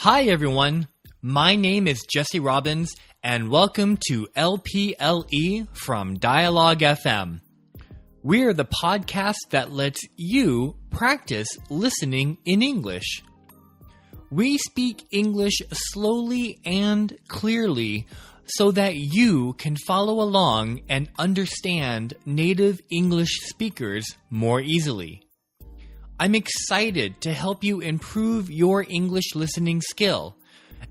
Hi, everyone. My name is Jesse Robbins, and welcome to LPLE from Dialogue FM. We're the podcast that lets you practice listening in English. We speak English slowly and clearly so that you can follow along and understand native English speakers more easily. I'm excited to help you improve your English listening skill,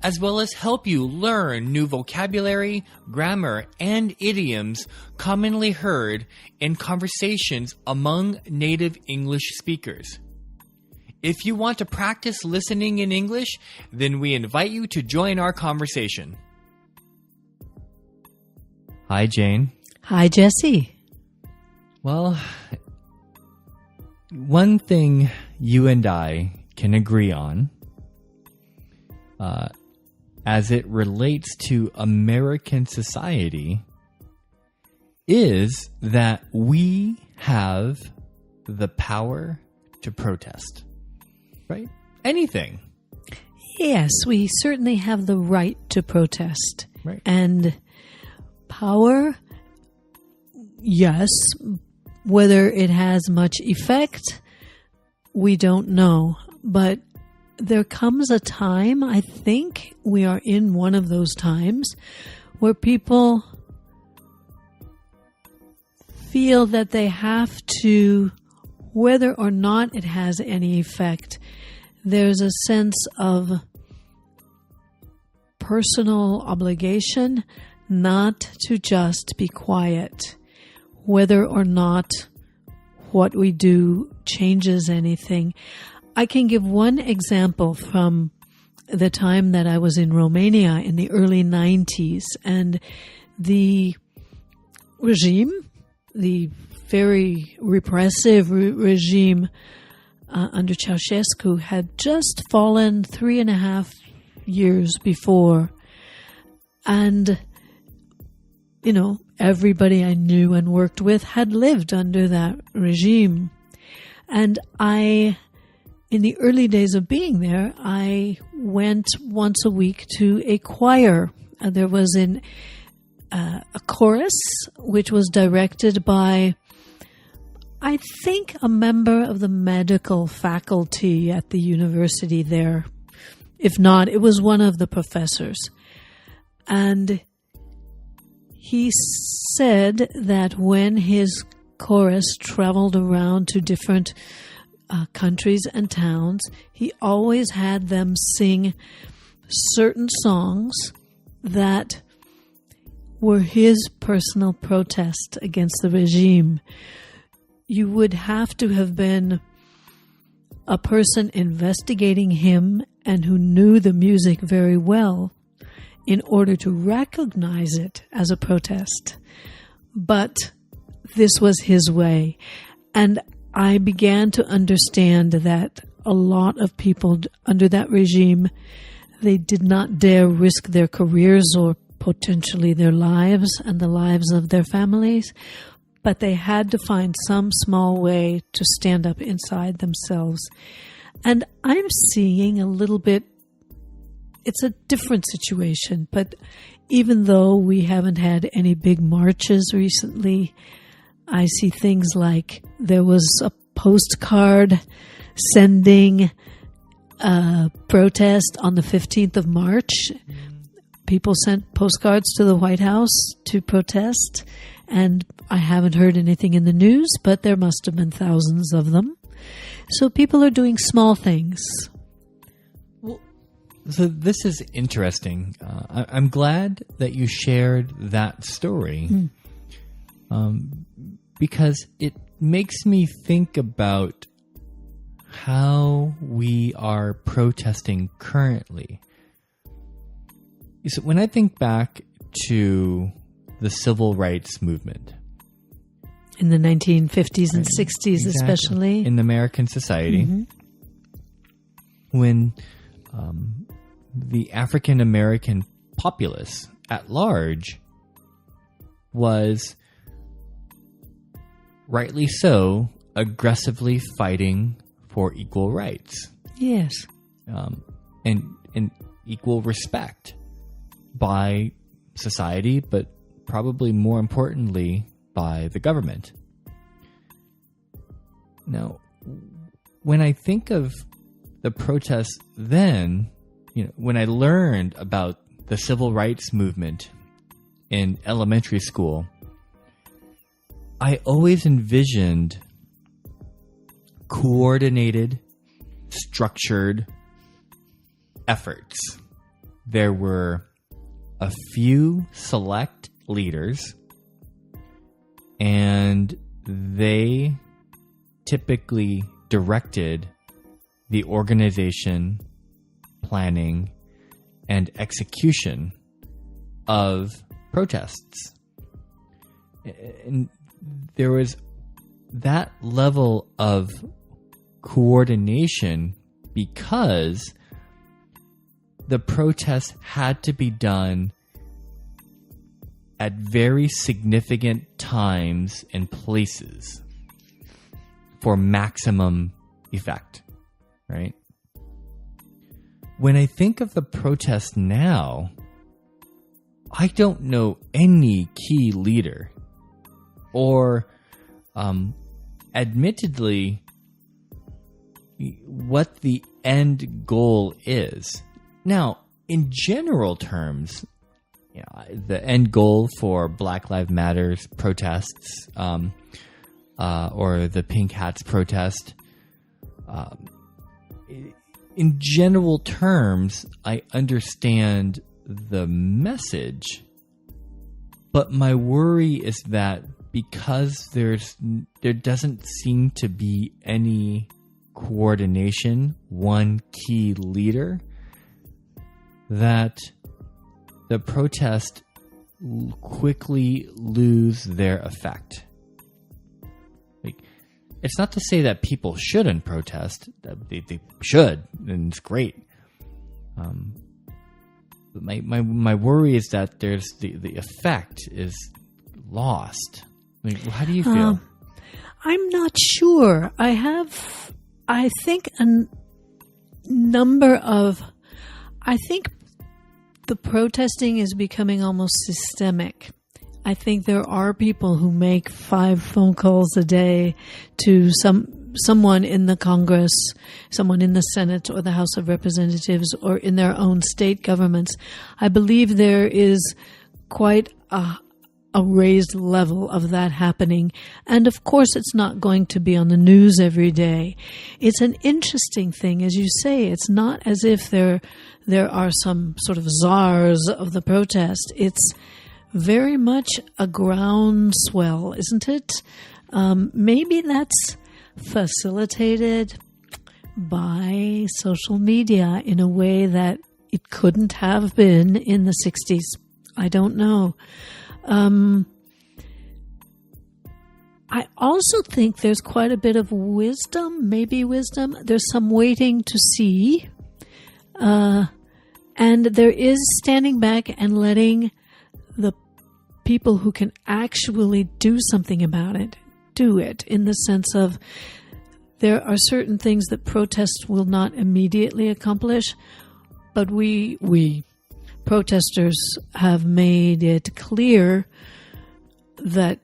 as well as help you learn new vocabulary, grammar, and idioms commonly heard in conversations among native English speakers. If you want to practice listening in English, then we invite you to join our conversation. Hi, Jane. Hi, Jesse. Well, one thing you and I can agree on, as it relates to American society, is that we have the power to protest, right? Anything. Yes, we certainly have the right to protest. Right. And power, yes. Whether it has much effect, we don't know. But there comes a time, I think we are in one of those times, where people feel that they have to, whether or not it has any effect, there's a sense of personal obligation not to just be quiet, whether or not what we do changes anything. I can give one example from the time that I was in Romania in the early 90s, and the regime, the very repressive regime under Ceausescu, had just fallen 3.5 years before. And, you know, everybody I knew and worked with had lived under that regime. And in the early days of being there, I went once a week to a choir. There was a chorus which was directed by, I think, a member of the medical faculty at the university there. If not, it was one of the professors. And he said that when his chorus traveled around to different countries and towns, he always had them sing certain songs that were his personal protest against the regime. You would have to have been a person investigating him and who knew the music very well in order to recognize it as a protest. But this was his way. And I began to understand that a lot of people under that regime, they did not dare risk their careers or potentially their lives and the lives of their families, but they had to find some small way to stand up inside themselves. And I'm seeing a little bit, it's a different situation, but even though we haven't had any big marches recently, I see things like there was a postcard sending a protest on the 15th of March. People sent postcards to the White House to protest, and I haven't heard anything in the news, but there must have been thousands of them. So people are doing small things. So this is interesting. I'm glad that you shared that story because it makes me think about how we are protesting currently. So when I think back to the civil rights movement, in the 1950s and 60s, especially in American society, when the African American populace at large was, rightly so, aggressively fighting for equal rights. Yes. and equal respect by society, but probably more importantly by the government. Now, when I think of the protests then, when I learned about the civil rights movement in elementary school, I always envisioned coordinated, structured efforts. There were a few select leaders, and they typically directed the organization, planning, and execution of protests. And there was that level of coordination because the protests had to be done at very significant times and places for maximum effect, right? When I think of the protest now, I don't know any key leader or, admittedly, what the end goal is. Now, in general terms, the end goal for Black Lives Matter protests, or the Pink Hats protest, in general terms, I understand the message, but my worry is that because there doesn't seem to be any coordination, one key leader, that the protest quickly lose their effect. It's not to say that people shouldn't protest. They should, and it's great. But my worry is that there's the effect is lost. How do you feel? I'm not sure. I think the protesting is becoming almost systemic. I think there are people who make 5 phone calls a day to someone in the Congress, someone in the Senate or the House of Representatives, or in their own state governments. I believe there is quite a raised level of that happening. And of course, it's not going to be on the news every day. It's an interesting thing, as you say. It's not as if there are some sort of czars of the protest. It's very much a groundswell, isn't it? Maybe that's facilitated by social media in a way that it couldn't have been in the 60s. I don't know. I also think there's quite a bit of wisdom, maybe wisdom. There's some waiting to see. And there is standing back and letting the people who can actually do something about it, do it, in the sense of there are certain things that protests will not immediately accomplish, but we protesters have made it clear that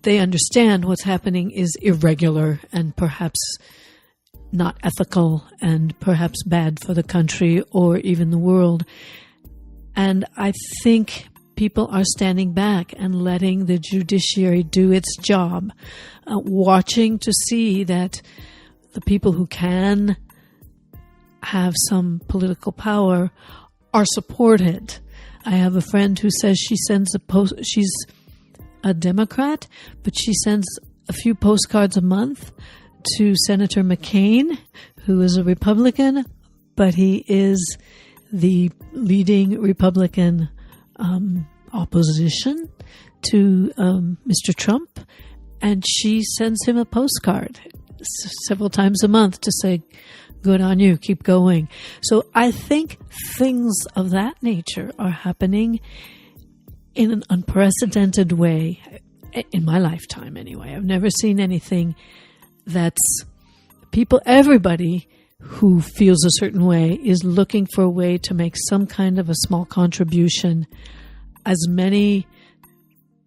they understand what's happening is irregular and perhaps not ethical and perhaps bad for the country or even the world. And I think people are standing back and letting the judiciary do its job, watching to see that the people who can have some political power are supported. I have a friend who says she sends she's a Democrat, but she sends a few postcards a month to Senator McCain, who is a Republican, but he is the leading Republican opposition to Mr. Trump, and she sends him a postcard several times a month to say, good on you, keep going. So I think things of that nature are happening in an unprecedented way, in my lifetime anyway. I've never seen anything that's everybody who feels a certain way is looking for a way to make some kind of a small contribution as many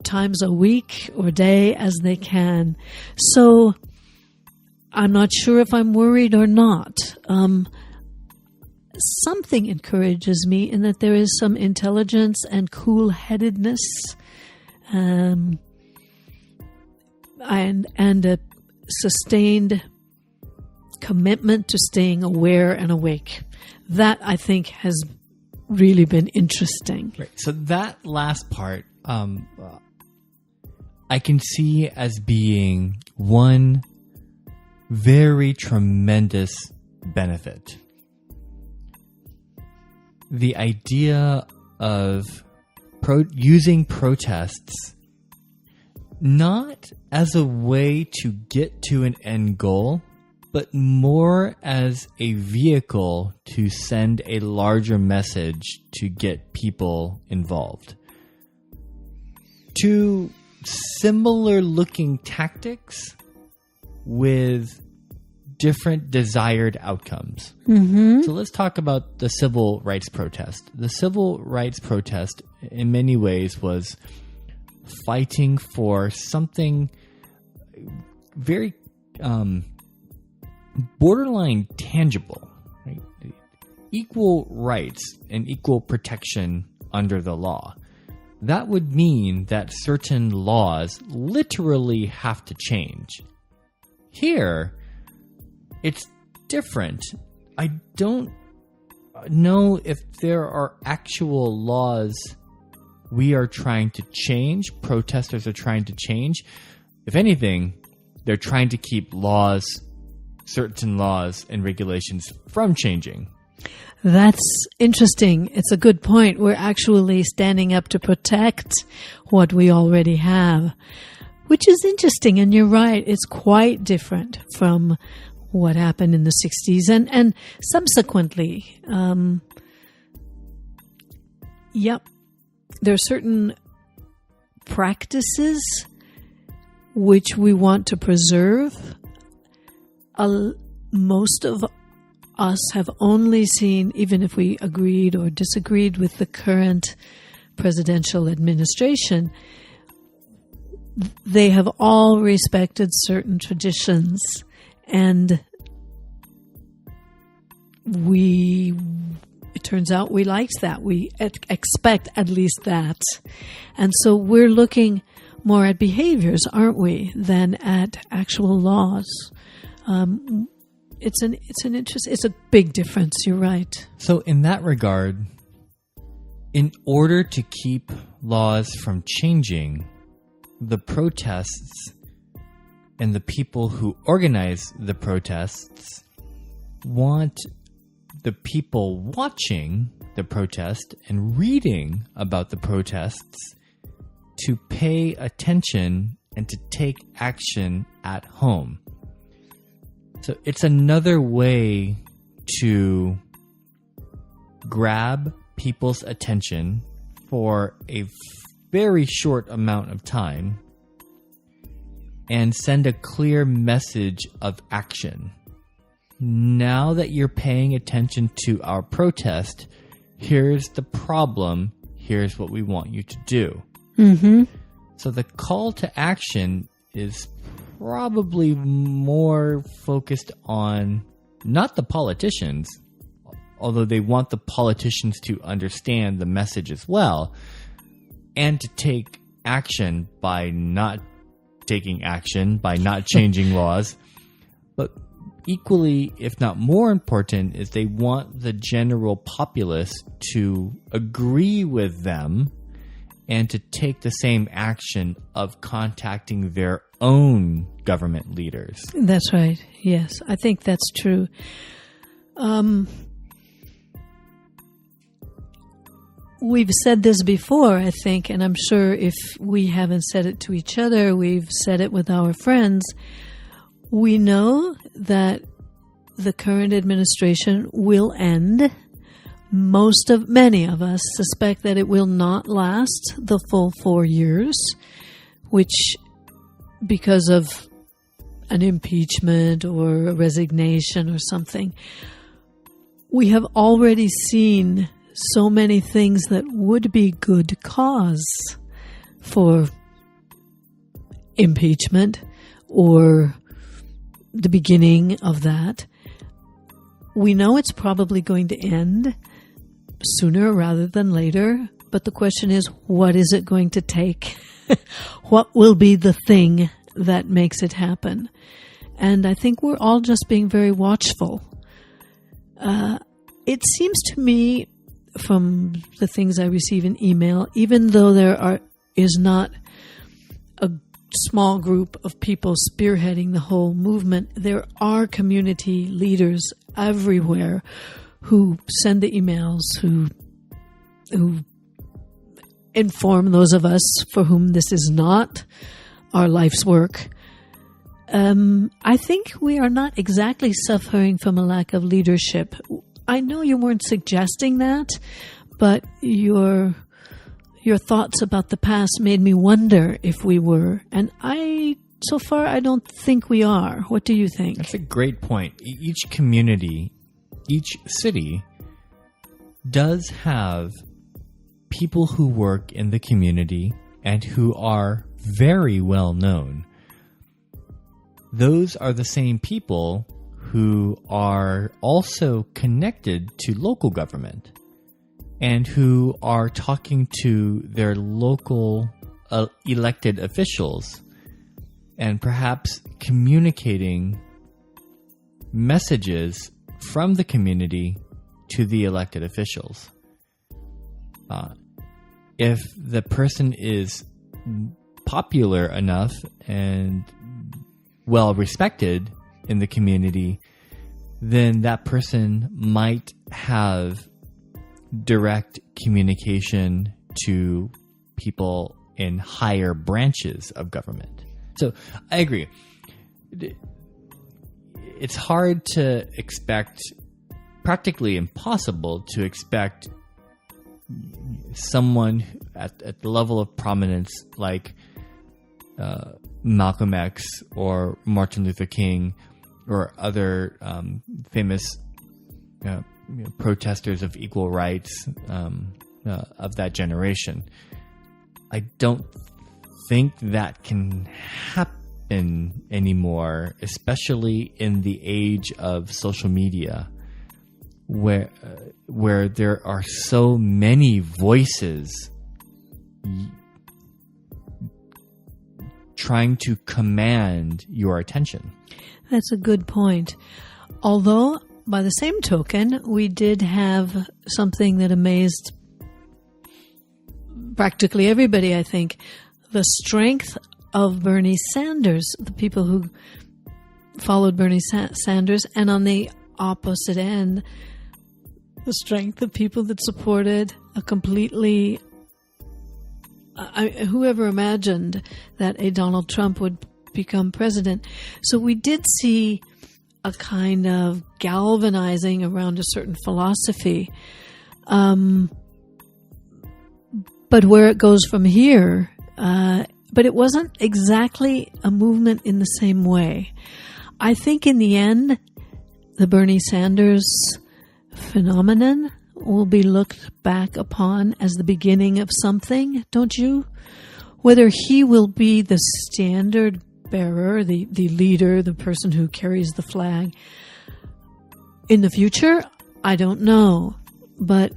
times a week or day as they can. So I'm not sure if I'm worried or not. Something encourages me in that there is some intelligence and cool-headedness and a sustained commitment to staying aware and awake. That, I think, has really been interesting. Right. So that last part, I can see as being one very tremendous benefit. The idea of using protests not as a way to get to an end goal, but more as a vehicle to send a larger message to get people involved. Two similar looking tactics with different desired outcomes. Mm-hmm. So let's talk about the civil rights protest. The civil rights protest, in many ways, was fighting for something very borderline tangible, right? Equal rights and equal protection under the law. That would mean that certain laws literally have to change. Here, it's different. I don't know if there are actual laws we are trying to change, protesters are trying to change. If anything, they're trying to keep certain laws and regulations from changing. That's interesting. It's a good point. We're actually standing up to protect what we already have, which is interesting. And you're right. It's quite different from what happened in the 60s and subsequently. There are certain practices which we want to preserve. Most of us have only seen, even if we agreed or disagreed with the current presidential administration, they have all respected certain traditions, and it turns out we liked that. We expect at least that. And so we're looking more at behaviors, aren't we, than at actual laws. It's a big difference. You're right. So in that regard, in order to keep laws from changing, the protests and the people who organize the protests want the people watching the protest and reading about the protests to pay attention and to take action at home. So it's another way to grab people's attention for a very short amount of time and send a clear message of action. Now that you're paying attention to our protest, here's the problem, here's what we want you to do. Mm-hmm. So the call to action is probably more focused on not the politicians, although they want the politicians to understand the message as well, and to take action by not taking action, by not changing laws. But equally, if not more important, is they want the general populace to agree with them and to take the same action of contacting their own government leaders. That's right. Yes, I think that's true. We've said this before, I think, and I'm sure if we haven't said it to each other, we've said it with our friends. We know that the current administration will end. Many of us suspect that it will not last the full 4 years, which, because of an impeachment or a resignation or something, we have already seen so many things that would be good cause for impeachment or the beginning of that. We know it's probably going to end sooner rather than later, but the question is, what is it going to take? What will be the thing that makes it happen? And I think we're all just being very watchful. It seems to me, from the things I receive in email, even though there is not a small group of people spearheading the whole movement, there are community leaders everywhere who send the emails, who inform those of us for whom this is not our life's work. I think we are not exactly suffering from a lack of leadership. I know you weren't suggesting that, but your thoughts about the past made me wonder if we were. And so far, I don't think we are. What do you think? That's a great point. Each community, each city does have people who work in the community and who are very well known. Those are the same people who are also connected to local government and who are talking to their local elected officials and perhaps communicating messages from the community to the elected officials. If the person is popular enough and well respected in the community, then that person might have direct communication to people in higher branches of government. So I agree. It's hard to expect, practically impossible to expect someone at the level of prominence like Malcolm X or Martin Luther King or other famous protesters of equal rights of that generation. I don't think that can happen anymore, especially in the age of social media, where there are so many voices trying to command your attention. That's a good point. Although, by the same token, we did have something that amazed practically everybody, I think. The strength of Bernie Sanders, the people who followed Bernie Sanders, and on the opposite end, the strength of people that supported a completely... whoever imagined that a Donald Trump would become president? So we did see a kind of galvanizing around a certain philosophy. But where it goes from here, but it wasn't exactly a movement in the same way. I think in the end, the Bernie Sanders phenomenon will be looked back upon as the beginning of something, don't you? Whether he will be the standard bearer, the leader, the person who carries the flag in the future, I don't know. But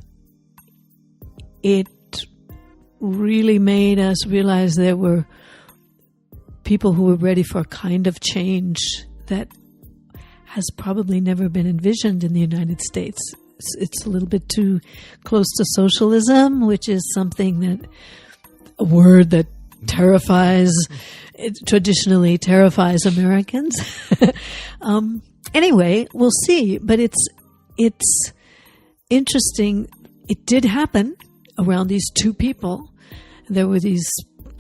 it really made us realize there were people who were ready for a kind of change that has probably never been envisioned in the United States. It's a little bit too close to socialism, which is a word that traditionally terrifies Americans. Anyway, we'll see. But it's interesting. It did happen around these two people. There were these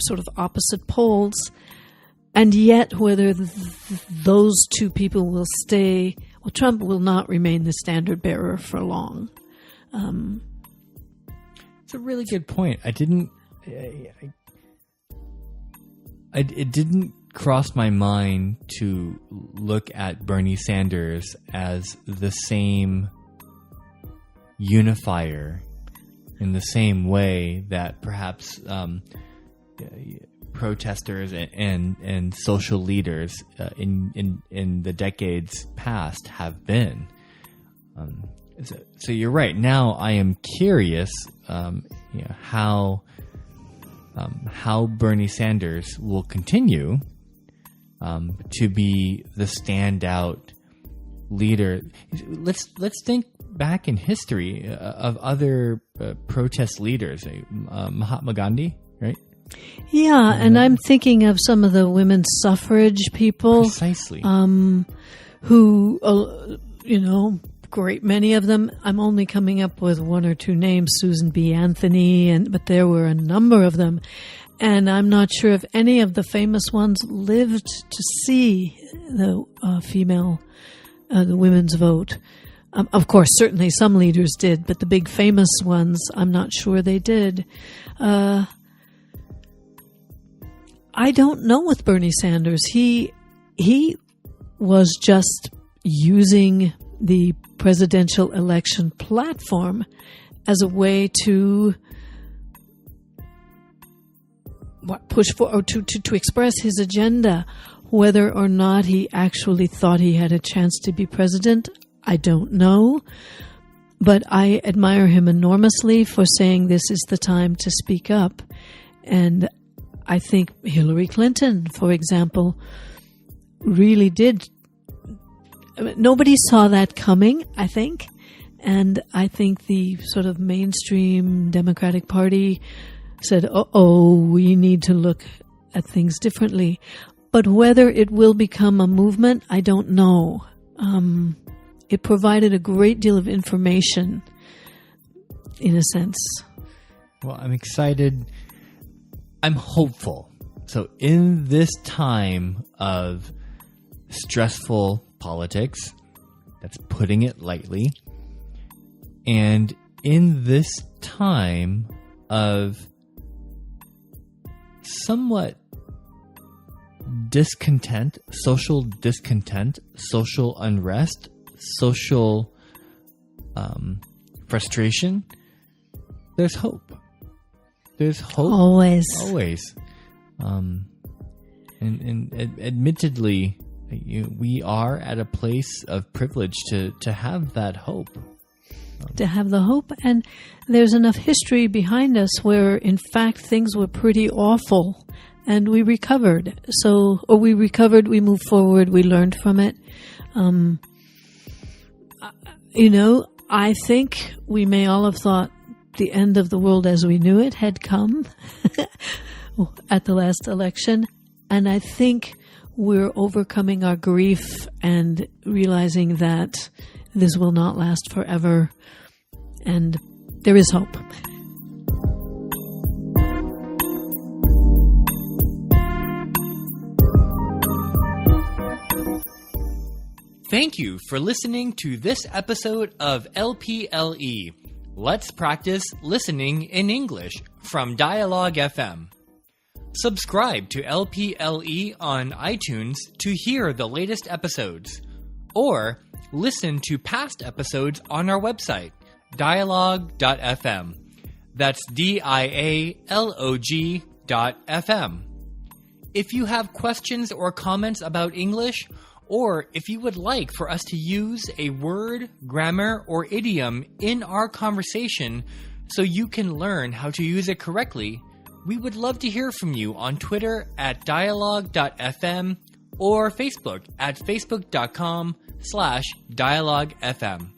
sort of opposite poles. And yet, whether those two people will stay... Well, Trump will not remain the standard bearer for long. It's a really good point. It didn't crossed my mind to look at Bernie Sanders as the same unifier in the same way that perhaps protesters and social leaders in the decades past have been. So you're right. Now I am curious how Bernie Sanders will continue to be the standout leader. Let's think back in history of other protest leaders, Mahatma Gandhi, right? Yeah, and I'm thinking of some of the women's suffrage people. Precisely. Who, great many of them. I'm only coming up with one or two names, Susan B. Anthony, but there were a number of them. And I'm not sure if any of the famous ones lived to see the the women's vote. Of course, certainly some leaders did, but the big famous ones, I'm not sure they did. I don't know with Bernie Sanders. He was just using the presidential election platform as a way to push for or to express his agenda. Whether or not he actually thought he had a chance to be president, I don't know. But I admire him enormously for saying this is the time to speak up. And I think Hillary Clinton, for example, really did. Nobody saw that coming, I think. And I think the sort of mainstream Democratic Party said, we need to look at things differently. But whether it will become a movement, I don't know. It provided a great deal of information, in a sense. Well, I'm excited. I'm hopeful. So in this time of stressful politics, that's putting it lightly, and in this time of somewhat discontent, social unrest, social frustration, there's hope. There's hope. Always. And admittedly, we are at a place of privilege to have that hope. To have the hope. And there's enough history behind us where, in fact, things were pretty awful. And we recovered. We moved forward, we learned from it. I think we may all have thought the end of the world as we knew it had come at the last election. And I think we're overcoming our grief and realizing that this will not last forever. And there is hope. Thank you for listening to this episode of LPLE. Let's practice listening in English from Dialogue FM. Subscribe to LPLE on iTunes to hear the latest episodes, or listen to past episodes on our website, dialogue.fm. That's dialog.fm. If you have questions or comments about English, or if you would like for us to use a word, grammar, or idiom in our conversation so you can learn how to use it correctly, we would love to hear from you on Twitter at dialogue.fm or Facebook at facebook.com/dialoguefm.